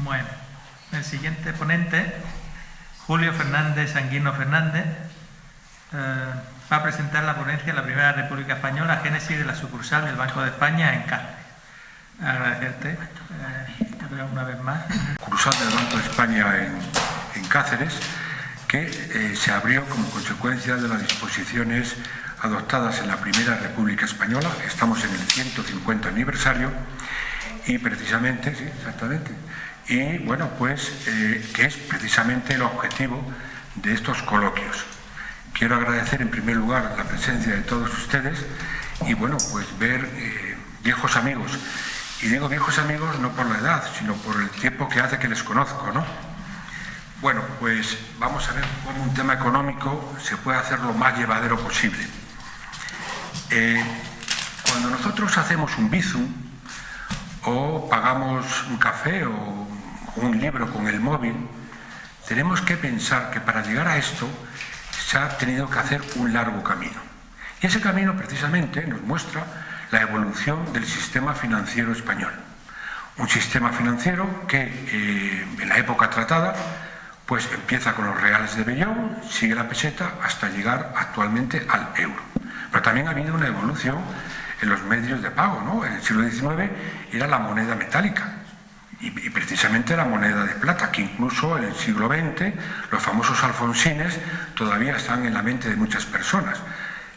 Bueno, el siguiente ponente, Julio Fernández Sanguino Fernández, va a presentar la ponencia de la Primera República Española, génesis de la sucursal del Banco de España en Cáceres. Agradecerte una vez más. Sucursal del Banco de España en Cáceres, que se abrió como consecuencia de las disposiciones adoptadas en la Primera República Española. Estamos en el 150 aniversario y precisamente, sí, exactamente, y bueno, pues que es precisamente el objetivo de estos coloquios. Quiero agradecer en primer lugar la presencia de todos ustedes y bueno, pues ver viejos amigos. Y digo viejos amigos no por la edad, sino por el tiempo que hace que les conozco, ¿no? Bueno, pues vamos a ver cómo un tema económico se puede hacer lo más llevadero posible. Cuando nosotros hacemos un bizum o pagamos un café o un libro con el móvil, tenemos que pensar que para llegar a esto se ha tenido que hacer un largo camino. Y ese camino precisamente nos muestra la evolución del sistema financiero español. Un sistema financiero que en la época tratada pues empieza con los reales de vellón, sigue la peseta hasta llegar actualmente al euro. Pero también ha habido una evolución en los medios de pago, ¿no? En el siglo XIX era la moneda metálica y precisamente la moneda de plata, que incluso en el siglo XX los famosos alfonsines todavía están en la mente de muchas personas.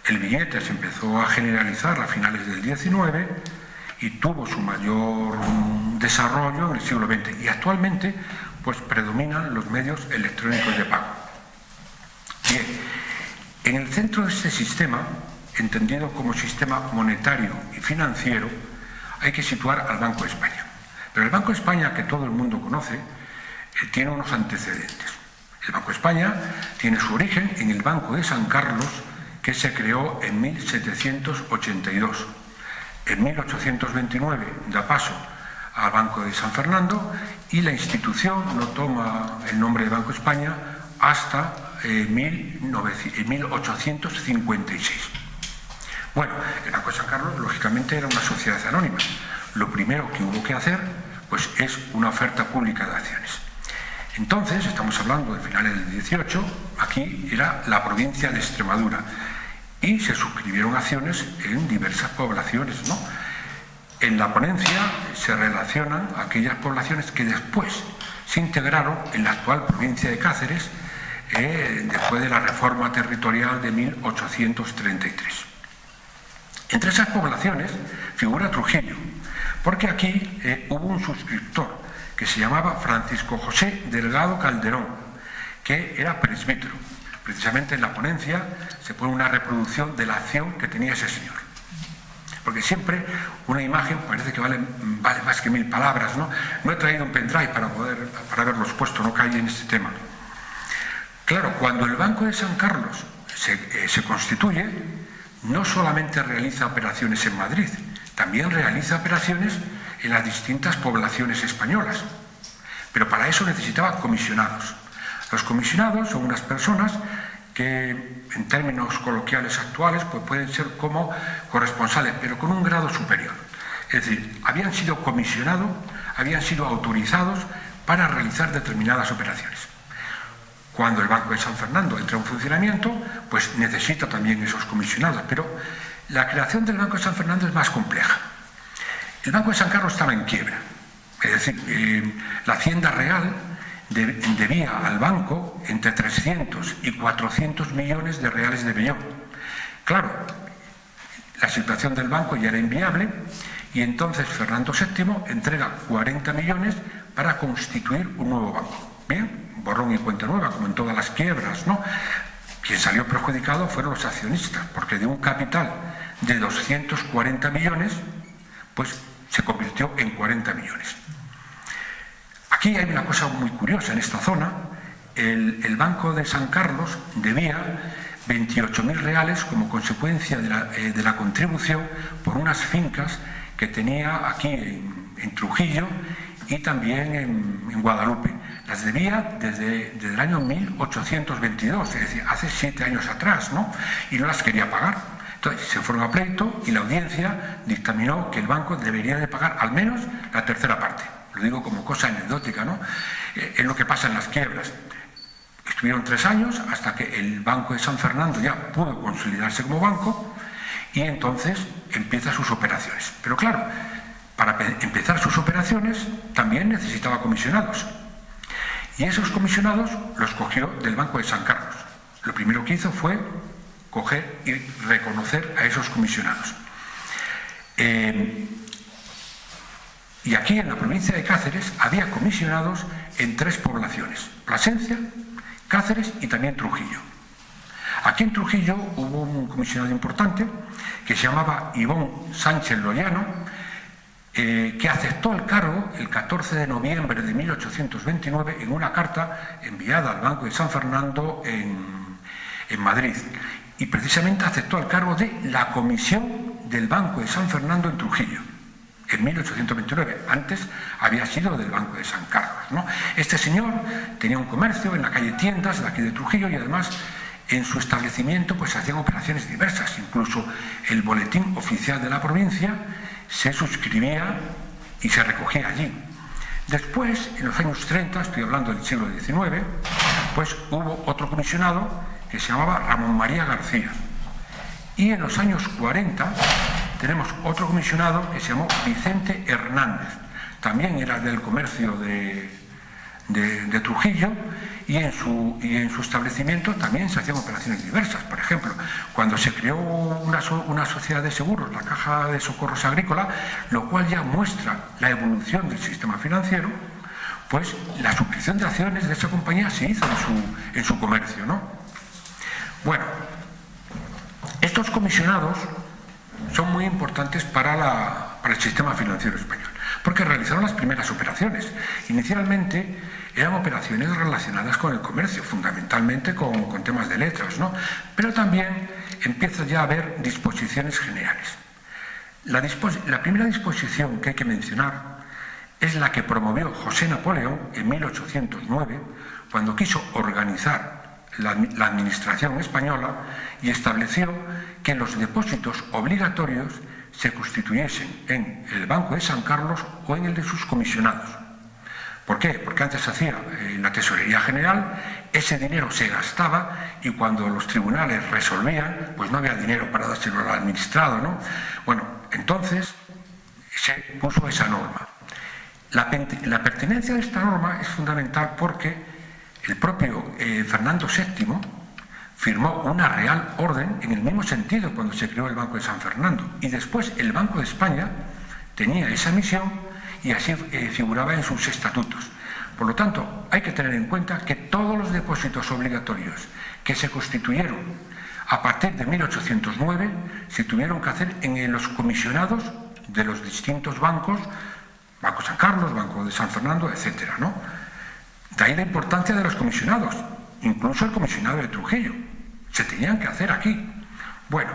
El billete se empezó a generalizar a finales del XIX y tuvo su mayor desarrollo en el siglo XX y actualmente pues predominan los medios electrónicos de pago. Bien, en el centro de este sistema, entendido como sistema monetario y financiero, hay que situar al Banco de España. Pero el Banco de España, que todo el mundo conoce, tiene unos antecedentes. El Banco de España tiene su origen en el Banco de San Carlos, que se creó en 1782. En 1829 da paso al Banco de San Fernando y la institución no toma el nombre de Banco de España hasta 1856. Bueno, el Banco de San Carlos lógicamente era una sociedad anónima. Lo primero que hubo que hacer pues es una oferta pública de acciones. Entonces, estamos hablando de finales del 18, aquí era la provincia de Extremadura y se suscribieron acciones en diversas poblaciones, ¿no? En la ponencia se relacionan aquellas poblaciones que después se integraron en la actual provincia de Cáceres después de la reforma territorial de 1833. Entre esas poblaciones figura Trujillo, porque aquí hubo un suscriptor que se llamaba Francisco José Delgado Calderón, que era presbítero. Precisamente en la ponencia se pone una reproducción de la acción que tenía ese señor. Porque siempre una imagen parece que vale más que 1000 palabras, ¿no? No he traído un pendrive para haberlos puesto, no caí en este tema. Claro, cuando el Banco de San Carlos se constituye, no solamente realiza operaciones en Madrid, también realiza operaciones en las distintas poblaciones españolas. Pero para eso necesitaba comisionados. Los comisionados son unas personas que, en términos coloquiales actuales, pues pueden ser como corresponsales, pero con un grado superior. Es decir, habían sido comisionados, habían sido autorizados para realizar determinadas operaciones. Cuando el Banco de San Fernando entra en funcionamiento, pues necesita también esos comisionados, pero la creación del Banco de San Fernando es más compleja. El Banco de San Carlos estaba en quiebra, es decir, la Hacienda Real debía al banco entre 300 y 400 millones de reales de vellón. Claro, la situación del banco ya era inviable y entonces Fernando VII entrega 40 millones para constituir un nuevo banco. Bien, borrón y cuenta nueva, como en todas las quiebras, ¿no? Quien salió perjudicado fueron los accionistas, porque de un capital de 240 millones, pues se convirtió en 40 millones. Aquí hay una cosa muy curiosa en esta zona. El Banco de San Carlos debía 28.000 reales como consecuencia de la contribución por unas fincas que tenía aquí en Trujillo y también en Guadalupe. Las debía desde el año 1822, es decir, hace 7 años atrás, ¿no? Y no las quería pagar. Entonces se fueron a pleito y la audiencia dictaminó que el banco debería de pagar al menos la tercera parte. lo digo como cosa anecdótica, ¿no? Es lo que pasa en las quiebras. Estuvieron 3 años hasta que el Banco de San Fernando ya pudo consolidarse como banco y entonces empieza sus operaciones. Pero claro, para empezar sus operaciones también necesitaba comisionados. Y esos comisionados los cogió del Banco de San Carlos. Lo primero que hizo fue coger y reconocer a esos comisionados. Y aquí en la provincia de Cáceres había comisionados en 3 poblaciones: Plasencia, Cáceres y también Trujillo. Aquí en Trujillo hubo un comisionado importante que se llamaba Ivón Sánchez Loyano, que aceptó el cargo el 14 de noviembre de 1829 en una carta enviada al Banco de San Fernando en Madrid. Y precisamente aceptó el cargo de la comisión del Banco de San Fernando en Trujillo, en 1829. Antes había sido del Banco de San Carlos, ¿no? Este señor tenía un comercio en la calle Tiendas, de aquí de Trujillo, y además en su establecimiento pues se hacían operaciones diversas. Incluso el boletín oficial de la provincia se suscribía y se recogía allí. Después, en los años 30, estoy hablando del siglo XIX, pues hubo otro comisionado que se llamaba Ramón María García. Y en los años 40 tenemos otro comisionado que se llamó Vicente Hernández. También era del comercio de Trujillo, y en su establecimiento también se hacían operaciones diversas. Por ejemplo, cuando se creó una sociedad de seguros, la Caja de Socorros Agrícola, lo cual ya muestra la evolución del sistema financiero, pues la suscripción de acciones de esa compañía se hizo en su comercio, ¿no? Bueno, estos comisionados son muy importantes para el sistema financiero español, porque realizaron las primeras operaciones. Inicialmente eran operaciones relacionadas con el comercio, fundamentalmente con temas de letras, ¿no? Pero también empieza ya a haber disposiciones generales. La primera disposición que hay que mencionar es la que promovió José Napoleón en 1809, cuando quiso organizar la administración española y estableció que los depósitos obligatorios se constituyesen en el Banco de San Carlos o en el de sus comisionados. ¿Por qué? Porque antes se hacía en la Tesorería General, ese dinero se gastaba y cuando los tribunales resolvían, pues no había dinero para dárselo al administrado, ¿no? Bueno, entonces se puso esa norma. La pertinencia de esta norma es fundamental porque el propio Fernando VII firmó una real orden en el mismo sentido cuando se creó el Banco de San Fernando, y después el Banco de España tenía esa misión y así figuraba en sus estatutos. Por lo tanto, hay que tener en cuenta que todos los depósitos obligatorios que se constituyeron a partir de 1809 se tuvieron que hacer en los comisionados de los distintos bancos, Banco San Carlos, Banco de San Fernando, etcétera, ¿no? De ahí la importancia de los comisionados, incluso el comisionado de Trujillo. Se tenían que hacer aquí. Bueno,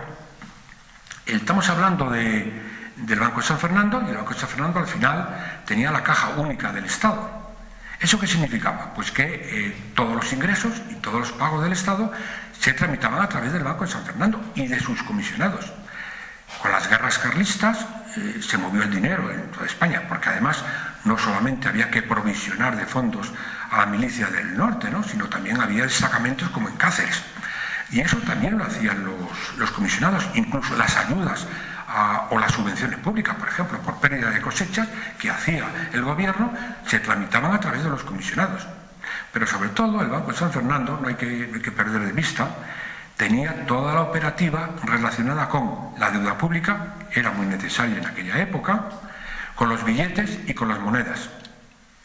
estamos hablando del Banco de San Fernando, y el Banco de San Fernando al final tenía la caja única del Estado. ¿Eso qué significaba? Pues que todos los ingresos y todos los pagos del Estado se tramitaban a través del Banco de San Fernando y de sus comisionados. Con las guerras carlistas se movió el dinero en toda España, porque además no solamente había que provisionar de fondos a la milicia del norte, ¿no? Sino también había destacamentos como en Cáceres. Y eso también lo hacían los comisionados, incluso las ayudas o las subvenciones públicas, por ejemplo, por pérdida de cosechas que hacía el gobierno, se tramitaban a través de los comisionados. Pero sobre todo el Banco de San Fernando, no hay que perder de vista, tenía toda la operativa relacionada con la deuda pública, era muy necesaria en aquella época, con los billetes y con las monedas.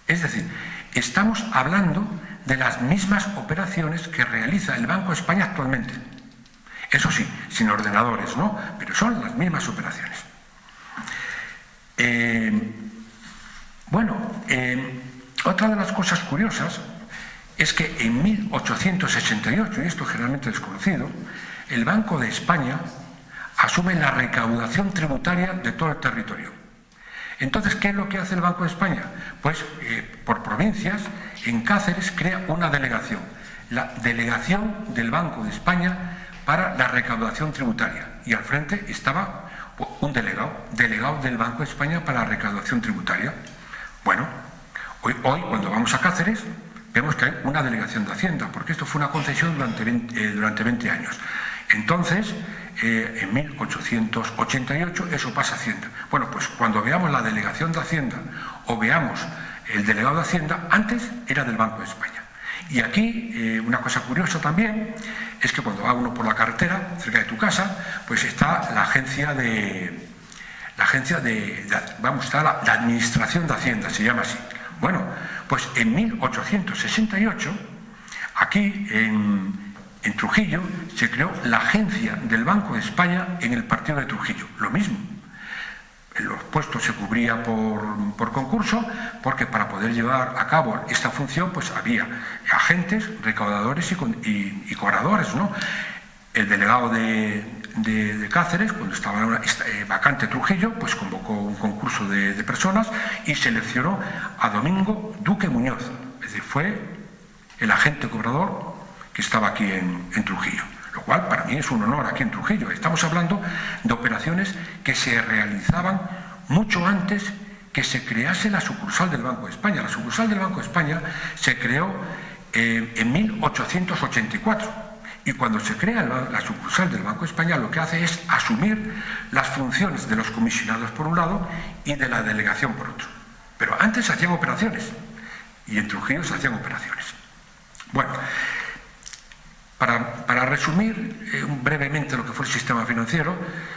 Es decir, estamos hablando de las mismas operaciones que realiza el Banco de España actualmente. Eso sí, sin ordenadores, ¿no? Pero son las mismas operaciones. Otra de las cosas curiosas es que en 1868, y esto es generalmente desconocido, el Banco de España asume la recaudación tributaria de todo el territorio. Entonces, ¿qué es lo que hace el Banco de España? Pues, por provincias, en Cáceres crea una delegación, la Delegación del Banco de España para la recaudación tributaria. Y al frente estaba un delegado del Banco de España para la recaudación tributaria. Bueno, Hoy, cuando vamos a Cáceres, vemos que hay una delegación de Hacienda, porque esto fue una concesión durante 20 años. Entonces, en 1888 eso pasa a Hacienda. Bueno, pues cuando veamos la delegación de Hacienda o veamos el delegado de Hacienda, antes era del Banco de España. Y aquí, una cosa curiosa también, es que cuando va uno por la carretera, cerca de tu casa, pues está la agencia de... está la Administración de Hacienda, se llama así. Bueno, pues en 1868, aquí en Trujillo, se creó la agencia del Banco de España en el partido de Trujillo. Lo mismo. Los puestos se cubría por concurso, porque para poder llevar a cabo esta función, pues había agentes, recaudadores y cobradores, ¿no? El delegado de Cáceres, cuando estaba vacante Trujillo, pues convocó un concurso de personas y seleccionó a Domingo Duque Muñoz. Es decir, fue el agente cobrador que estaba aquí en Trujillo. Lo cual para mí es un honor aquí en Trujillo. Estamos hablando de operaciones que se realizaban mucho antes que se crease la sucursal del Banco de España. La sucursal del Banco de España se creó en 1884. Y cuando se crea la sucursal del Banco de España, lo que hace es asumir las funciones de los comisionados por un lado y de la delegación por otro. Pero antes se hacían operaciones, y en Trujillo se hacían operaciones. Bueno, para resumir brevemente lo que fue el sistema financiero,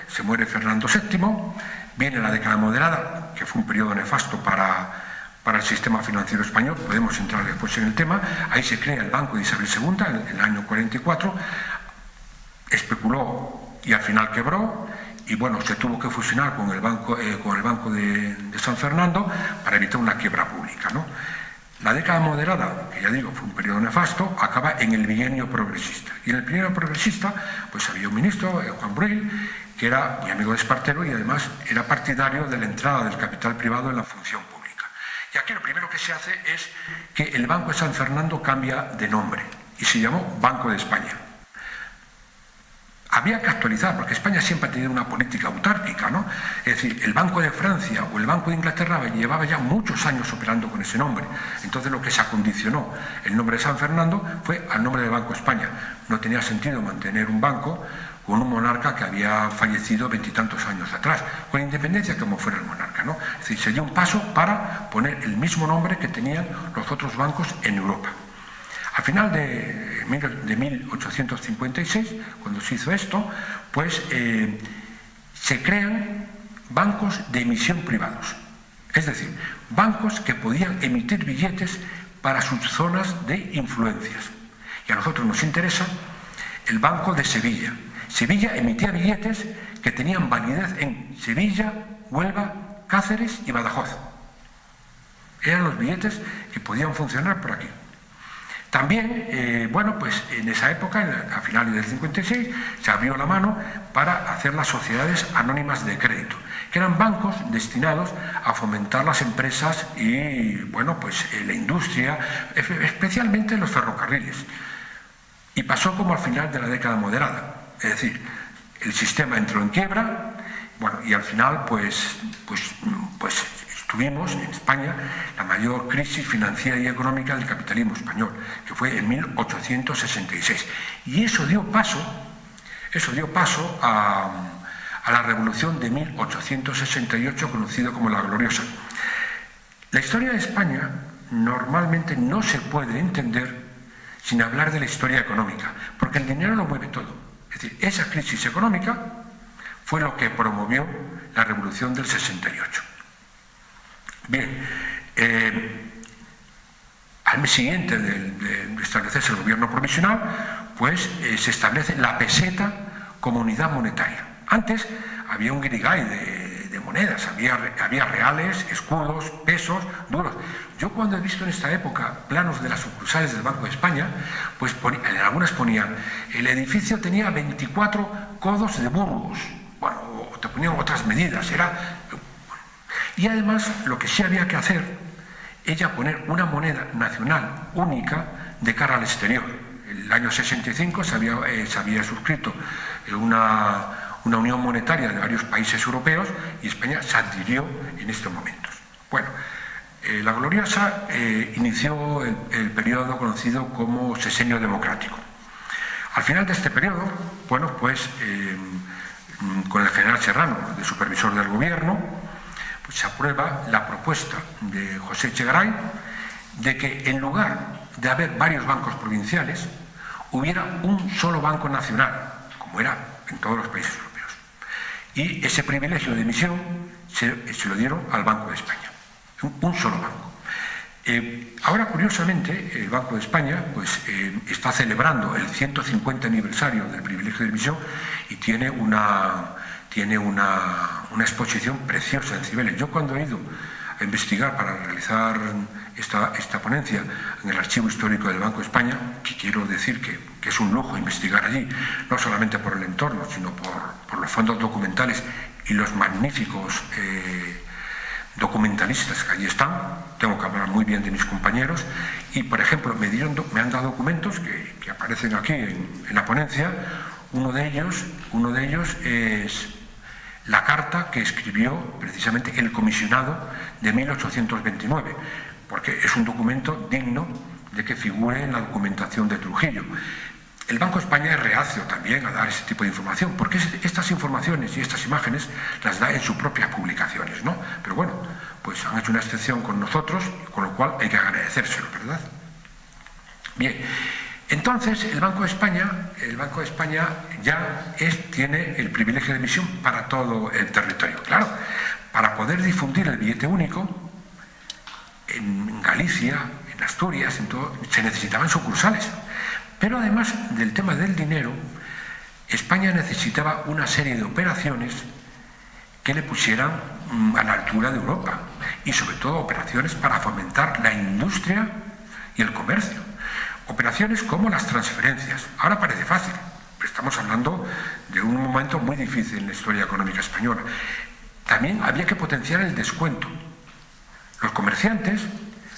se muere Fernando VII, viene la década moderada, que fue un periodo nefasto para el sistema financiero español. Podemos entrar después en el tema. Ahí se crea el Banco de Isabel II en el año 44, especuló y al final quebró, y bueno, se tuvo que fusionar con el Banco de San Fernando para evitar una quiebra pública, ¿no? La década moderada, que ya digo, fue un periodo nefasto, acaba en el bienio progresista. Y en el bienio progresista, pues había un ministro, Juan Brull, que era muy amigo de Espartero y además era partidario de la entrada del capital privado en la función pública. Y aquí lo primero que se hace es que el Banco de San Fernando cambia de nombre y se llamó Banco de España. Había que actualizar, porque España siempre ha tenido una política autárquica, ¿no? Es decir, el Banco de Francia o el Banco de Inglaterra llevaba ya muchos años operando con ese nombre. Entonces lo que se acondicionó el nombre de San Fernando fue al nombre de Banco de España. No tenía sentido mantener un banco con un monarca que había fallecido 20 y tantos años atrás, con independencia como fuera el monarca, ¿no? Es decir, se dio un paso para poner el mismo nombre que tenían los otros bancos en Europa. A final de 1856, cuando se hizo esto, pues se crean bancos de emisión privados. Es decir, bancos que podían emitir billetes para sus zonas de influencias. Y a nosotros nos interesa el Banco de Sevilla. Sevilla emitía billetes que tenían validez en Sevilla, Huelva, Cáceres y Badajoz. Eran los billetes que podían funcionar por aquí. También, bueno, pues en esa época, a finales del 56, se abrió la mano para hacer las sociedades anónimas de crédito, que eran bancos destinados a fomentar las empresas y, bueno, pues la industria, especialmente los ferrocarriles. Y pasó como al final de la década moderada, es decir, el sistema entró en quiebra, bueno, y al final, pues tuvimos en España la mayor crisis financiera y económica del capitalismo español, que fue en 1866. Y eso dio paso a la Revolución de 1868, conocida como la Gloriosa. La historia de España normalmente no se puede entender sin hablar de la historia económica, porque el dinero lo mueve todo. Es decir, esa crisis económica fue lo que promovió la Revolución del 68. Bien, al mes siguiente de establecerse el gobierno provisional, pues se establece la peseta como unidad monetaria. Antes había un guirigay de monedas, había reales, escudos, pesos, duros. Yo cuando he visto en esta época planos de las sucursales del Banco de España, pues en algunas ponían, el edificio tenía 24 codos de burgos, bueno, o te ponían otras medidas, y además, lo que sí había que hacer era poner una moneda nacional única de cara al exterior. En el año 65 se había suscrito una unión monetaria de varios países europeos y España se adhirió en estos momentos. Bueno, La Gloriosa inició el periodo conocido como Sexenio Democrático. Al final de este periodo, bueno, pues con el general Serrano, de supervisor del gobierno, pues se aprueba la propuesta de José Echegaray de que en lugar de haber varios bancos provinciales, hubiera un solo banco nacional, como era en todos los países europeos. Y ese privilegio de emisión se lo dieron al Banco de España, un solo banco. Ahora, curiosamente, el Banco de España pues, está celebrando el 150 aniversario del privilegio de emisión y tiene una exposición preciosa en Cibeles. Yo cuando he ido a investigar para realizar esta ponencia en el Archivo Histórico del Banco de España, que quiero decir que es un lujo investigar allí, no solamente por el entorno, sino por los fondos documentales y los magníficos documentalistas que allí están. Tengo que hablar muy bien de mis compañeros y, por ejemplo, me han dado documentos que aparecen aquí en la ponencia. Uno de ellos es la carta que escribió precisamente el comisionado de 1829, porque es un documento digno de que figure en la documentación de Trujillo. El Banco de España es reacio también a dar ese tipo de información, porque estas informaciones y estas imágenes las da en sus propias publicaciones, ¿no? Pero bueno, pues han hecho una excepción con nosotros, con lo cual hay que agradecérselo, ¿verdad? Bien, entonces el Banco de España ya tiene el privilegio de emisión para todo el territorio. Claro, para poder difundir el billete único, en Galicia, en Asturias, en todo, se necesitaban sucursales. Pero además del tema del dinero, España necesitaba una serie de operaciones que le pusieran a la altura de Europa y sobre todo operaciones para fomentar la industria y el comercio. Operaciones como las transferencias. Ahora parece fácil, pero estamos hablando de un momento muy difícil en la historia económica española. También había que potenciar el descuento. Los comerciantes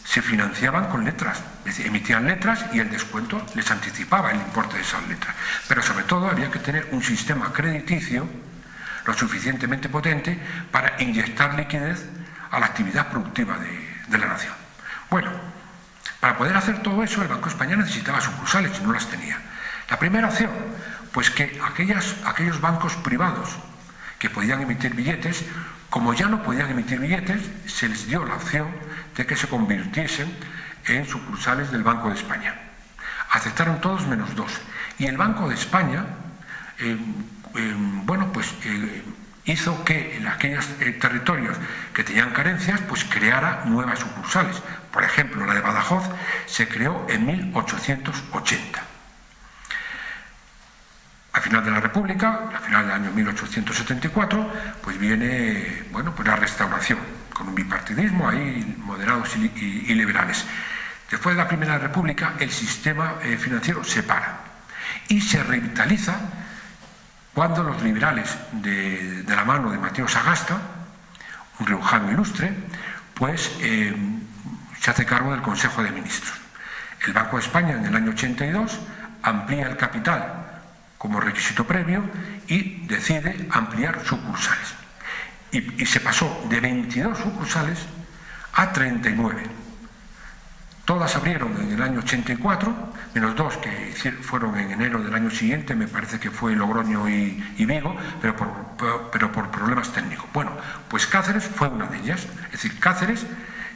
se financiaban con letras, es decir, emitían letras y el descuento les anticipaba el importe de esas letras. Pero sobre todo había que tener un sistema crediticio lo suficientemente potente para inyectar liquidez a la actividad productiva de la nación. Bueno, para poder hacer todo eso el Banco de España necesitaba sucursales y no las tenía. La primera opción, pues que aquellos bancos privados que podían emitir billetes, como ya no podían emitir billetes, se les dio la opción de que se convirtiesen en sucursales del Banco de España. Aceptaron todos menos dos. Y el Banco de España, hizo que en aquellos territorios que tenían carencias, pues creara nuevas sucursales. Por ejemplo, la de Badajoz se creó en 1880. Al final de la República, al final del año 1874, pues viene, pues la restauración, con un bipartidismo ahí, moderados y liberales. Después de la Primera República, el sistema financiero se para y se revitaliza cuando los liberales, de la mano de Mateo Sagasta, un riojano ilustre, pues se hace cargo del Consejo de Ministros. El Banco de España, en el año 82, amplía el capital como requisito previo y decide ampliar sucursales. Y se pasó de 22 sucursales a 39. Todas abrieron en el año 84, menos dos que fueron en enero del año siguiente, me parece que fue Logroño y Vigo, pero por problemas técnicos. Bueno, pues Cáceres fue una de ellas. Es decir, Cáceres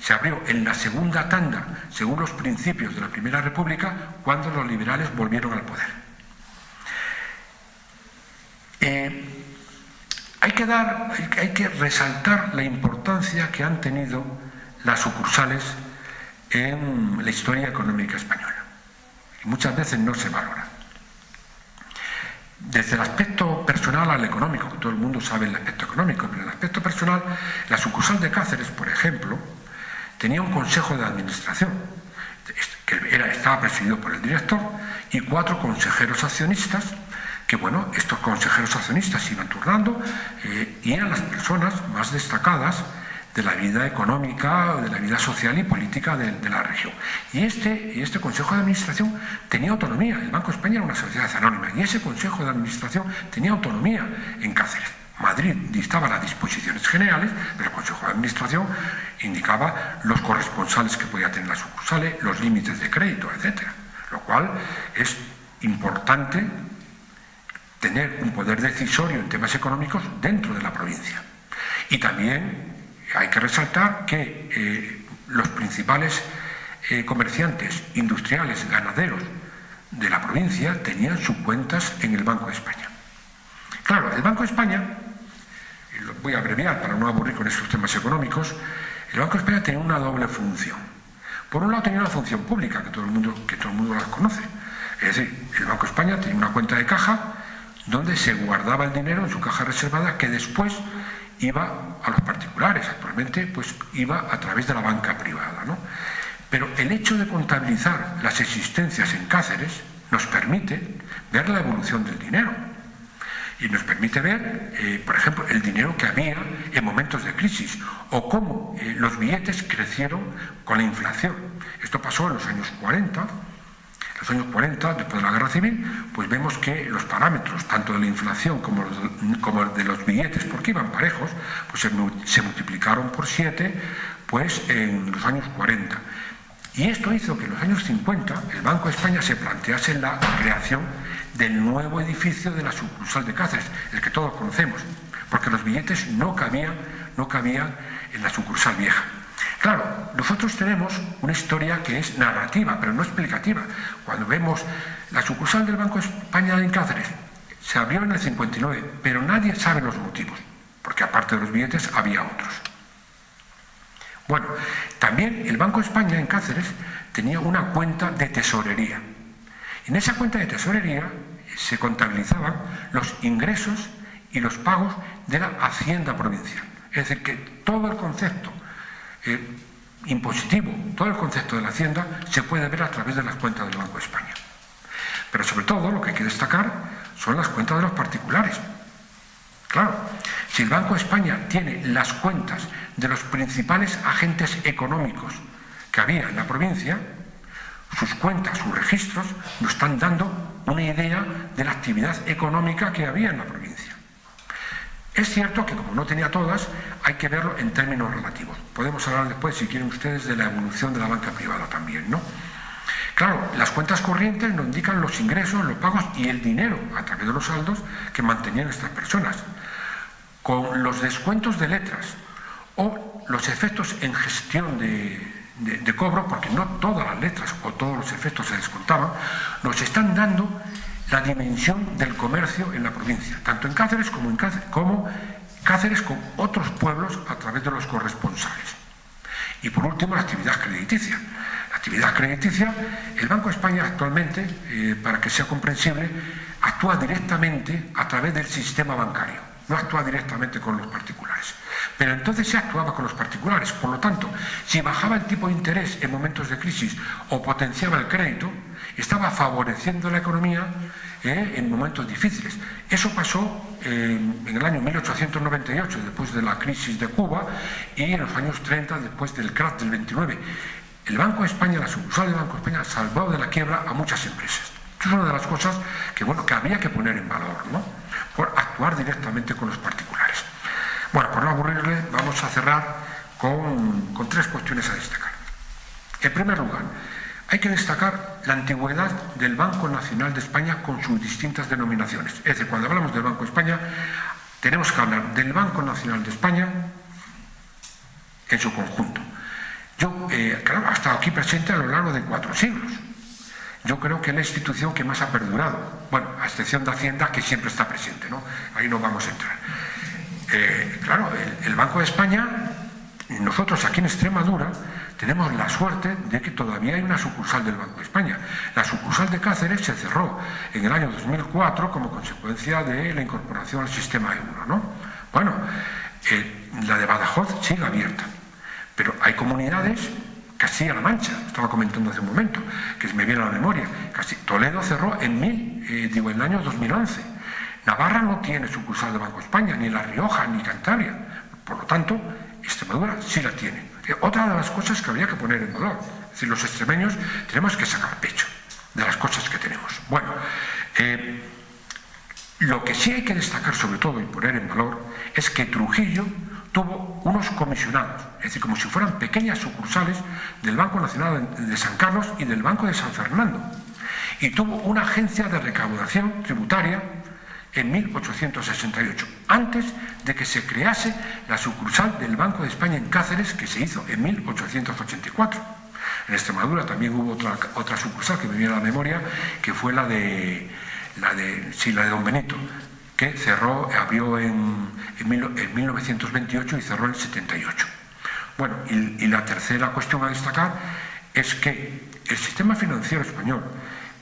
se abrió en la segunda tanda, según los principios de la Primera República, cuando los liberales volvieron al poder. Hay que resaltar la importancia que han tenido las sucursales en la historia económica española. Y muchas veces no se valora. Desde el aspecto personal al económico, que todo el mundo sabe el aspecto económico, pero en el aspecto personal, la sucursal de Cáceres, por ejemplo, tenía un consejo de administración, que estaba presidido por el director, y 4 consejeros accionistas, que estos consejeros accionistas iban turnando y eran las personas más destacadas de la vida económica, de la vida social y política de la región. Y este Consejo de Administración tenía autonomía. El Banco de España era una sociedad anónima y ese Consejo de Administración tenía autonomía en Cáceres. Madrid dictaba las disposiciones generales, pero el Consejo de Administración indicaba los corresponsales que podía tener las sucursales, los límites de crédito, etc. Lo cual es importante tener un poder decisorio en temas económicos dentro de la provincia. Y también hay que resaltar que los principales comerciantes, industriales, ganaderos de la provincia tenían sus cuentas en el Banco de España. Claro, el Banco de España, y lo voy a abreviar para no aburrir con estos temas económicos, el Banco de España tenía una doble función. Por un lado tenía una función pública, que todo el mundo la conoce. Es decir, el Banco de España tenía una cuenta de caja donde se guardaba el dinero en su caja reservada que después iba a los particulares. Actualmente pues iba a través de la banca privada, ¿no? Pero el hecho de contabilizar las existencias en Cáceres nos permite ver la evolución del dinero y nos permite ver, por ejemplo, el dinero que había en momentos de crisis o cómo los billetes crecieron con la inflación. Esto pasó en los años 40. En los años 40, después de la Guerra Civil, pues vemos que los parámetros, tanto de la inflación como de los billetes, porque iban parejos, pues se multiplicaron por 7 pues, en los años 40. Y esto hizo que en los años 50 el Banco de España se plantease la creación del nuevo edificio de la sucursal de Cáceres, el que todos conocemos, porque los billetes no cabían en la sucursal vieja. Claro, nosotros tenemos una historia que es narrativa, pero no explicativa. Cuando vemos la sucursal del Banco de España en Cáceres, se abrió en el 59, pero nadie sabe los motivos, porque aparte de los billetes había otros. Bueno, también el Banco de España en Cáceres tenía una cuenta de tesorería. En esa cuenta de tesorería se contabilizaban los ingresos y los pagos de la Hacienda provincial. Es decir, que todo el concepto impositivo, todo el concepto de la Hacienda se puede ver a través de las cuentas del Banco de España. Pero sobre todo lo que hay que destacar son las cuentas de los particulares. Claro, si el Banco de España tiene las cuentas de los principales agentes económicos que había en la provincia, sus cuentas, sus registros, nos están dando una idea de la actividad económica que había en la provincia. Es cierto que como no tenía todas, hay que verlo en términos relativos. Podemos hablar después, si quieren ustedes, de la evolución de la banca privada también, ¿no? Claro, las cuentas corrientes nos indican los ingresos, los pagos y el dinero a través de los saldos que mantenían estas personas. Con los descuentos de letras o los efectos en gestión de cobro, porque no todas las letras o todos los efectos se descontaban, nos están dando la dimensión del comercio en la provincia, tanto en Cáceres como Cáceres con otros pueblos a través de los corresponsales. Y por último, la actividad crediticia. La actividad crediticia, el Banco de España actualmente, para que sea comprensible, actúa directamente a través del sistema bancario, no actúa directamente con los particulares. Pero entonces se actuaba con los particulares, por lo tanto, si bajaba el tipo de interés en momentos de crisis o potenciaba el crédito, estaba favoreciendo la economía en momentos difíciles. Eso pasó en el año 1898, después de la crisis de Cuba, y en los años 30, después del crack del 29. El Banco de España, la sucursal del Banco de España, salvó de la quiebra a muchas empresas. Esto es una de las cosas que había que poner en valor, ¿no? Por actuar directamente con los particulares. Bueno, por no aburrirle, vamos a cerrar con tres cuestiones a destacar. En primer lugar, hay que destacar la antigüedad del Banco Nacional de España con sus distintas denominaciones. Es decir, cuando hablamos del Banco de España, tenemos que hablar del Banco Nacional de España en su conjunto. Yo, claro, ha estado aquí presente a lo largo de 4 siglos. Yo creo que es la institución que más ha perdurado. Bueno, a excepción de Hacienda, que siempre está presente, ¿no? Ahí no vamos a entrar. Claro, el Banco de España, nosotros aquí en Extremadura, tenemos la suerte de que todavía hay una sucursal del Banco de España. La sucursal de Cáceres se cerró en el año 2004 como consecuencia de la incorporación al sistema euro, ¿no? Bueno, la de Badajoz sigue abierta, pero hay comunidades, Castilla-La Mancha, estaba comentando hace un momento, que me viene a la memoria, Toledo cerró en el año 2011. Navarra no tiene sucursal del Banco de España, ni La Rioja, ni Cantabria. Por lo tanto, Extremadura sí la tiene. Otra de las cosas que habría que poner en valor. Es decir, los extremeños tenemos que sacar pecho de las cosas que tenemos. Bueno, Lo que sí hay que destacar sobre todo y poner en valor es que Trujillo tuvo unos comisionados, es decir, como si fueran pequeñas sucursales del Banco Nacional de San Carlos y del Banco de San Fernando. Y tuvo una agencia de recaudación tributaria en 1868, antes de que se crease la sucursal del Banco de España en Cáceres, que se hizo en 1884. En Extremadura también hubo otra sucursal que me viene a la memoria, que fue la de Don Benito, que abrió en 1928 y cerró en el 78. Bueno, y la tercera cuestión a destacar es que el sistema financiero español,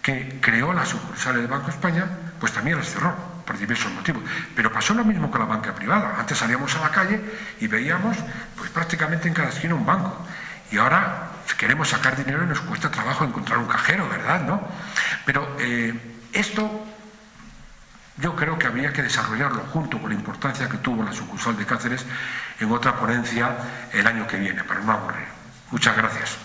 que creó las sucursales del Banco de España, pues también las cerró por diversos motivos. Pero pasó lo mismo con la banca privada. Antes salíamos a la calle y veíamos pues prácticamente en cada esquina un banco. Y ahora queremos sacar dinero y nos cuesta trabajo encontrar un cajero, ¿verdad? ¿No? Pero esto yo creo que habría que desarrollarlo junto con la importancia que tuvo la sucursal de Cáceres en otra ponencia el año que viene, para no aburrir. Muchas gracias.